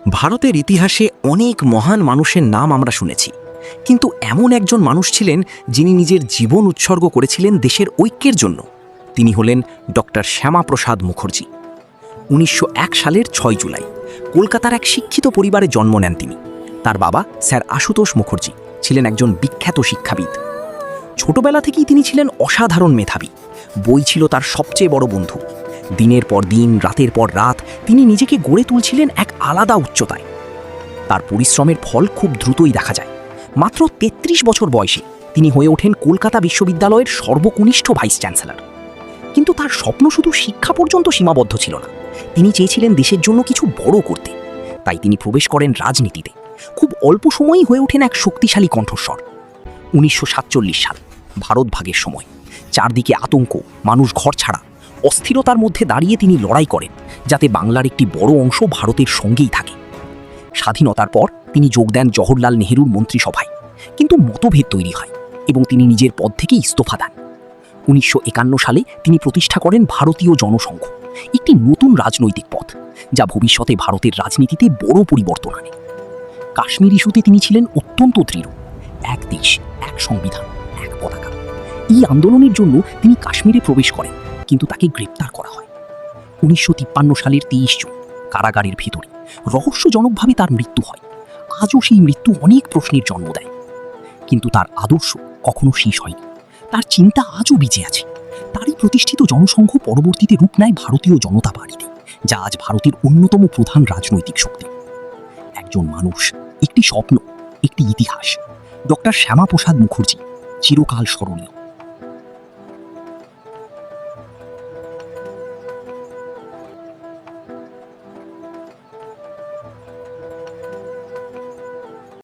ভারতের ইতিহাসে অনেক মহান মানুষের নাম আমরা শুনেছি, কিন্তু এমন একজন মানুষ ছিলেন যিনি নিজের জীবন উৎসর্গ করেছিলেন দেশের ঐক্যের জন্য। তিনি হলেন ডক্টর শ্যামাপ্রসাদ মুখার্জি। ১৯০১ সালের ৬ জুলাই কলকাতার এক শিক্ষিত পরিবারে জন্ম নেন তিনি। তার বাবা স্যার আশুতোষ মুখার্জি ছিলেন একজন বিখ্যাত শিক্ষাবিদ। ছোটবেলা থেকেই তিনি ছিলেন অসাধারণ মেধাবী। বই ছিল তার সবচেয়ে বড় বন্ধু। দিনের পর দিন, রাতের পর রাত তিনি নিজেকে গড়ে তুলছিলেন এক আলাদা উচ্চতায়। তার পরিশ্রমের ফল খুব দ্রুতই দেখা যায়। মাত্র ৩৩ বছর বয়সে তিনি হয়ে ওঠেন কলকাতা বিশ্ববিদ্যালয়ের সর্বকনিষ্ঠ ভাইস চ্যান্সেলর। কিন্তু তার স্বপ্ন শুধু শিক্ষা পর্যন্ত সীমাবদ্ধ ছিল না। তিনি চেয়েছিলেন দেশের জন্য কিছু বড় করতে। তাই তিনি প্রবেশ করেন রাজনীতিতে। খুব অল্প সময়ই হয়ে ওঠেন এক শক্তিশালী কণ্ঠস্বর। ১৯৪৭ সাল, ভারত ভাগের সময়। চারদিকে আতঙ্ক, মানুষ ঘর ছাড়া। অস্থিরতার মধ্যে দাঁড়িয়ে তিনি লড়াই করেন যাতে বাংলার একটি বড় অংশ ভারতের সঙ্গেই থাকে। স্বাধীনতার পর তিনি যোগ দেন জওহরলাল নেহরুর মন্ত্রিসভায়, কিন্তু মতভেদ তৈরি হয় এবং তিনি নিজের পদ থেকে ইস্তফা দেন। ১৯৫১ সালে তিনি প্রতিষ্ঠা করেন ভারতীয় জনসংঘ, একটি নতুন রাজনৈতিক পথ যা ভবিষ্যতে ভারতের রাজনীতিতে বড় পরিবর্তন আনে। কাশ্মীর ইস্যুতে তিনি ছিলেন অত্যন্ত দৃঢ়। এক দেশ, এক সংবিধান, এক পতাকা। এই আন্দোলনের জন্য তিনি কাশ্মীরে প্রবেশ করেন, কিন্তু তাকে গ্রেপ্তার করা হয়। ১৯৫৩ সালের ২৩ জুন কারাগারের ভেতরে রহস্যজনকভাবে তার মৃত্যু হয়। আজও সেই মৃত্যু অনেক প্রশ্নের জন্ম দেয়। কিন্তু তার আদর্শ কখনো শেষ হয়নি। তার চিন্তা আজও বেঁচে আছে। তারই প্রতিষ্ঠিত জনসংঘ পরবর্তীতে রূপ নেয় ভারতীয় জনতা পার্টিতে, যা আজ ভারতের অন্যতম প্রধান রাজনৈতিক শক্তি। একজন মানুষ, একটি স্বপ্ন, একটি ইতিহাস। ডক্টর শ্যামাপ্রসাদ মুখার্জি চিরকাল স্মরণীয়।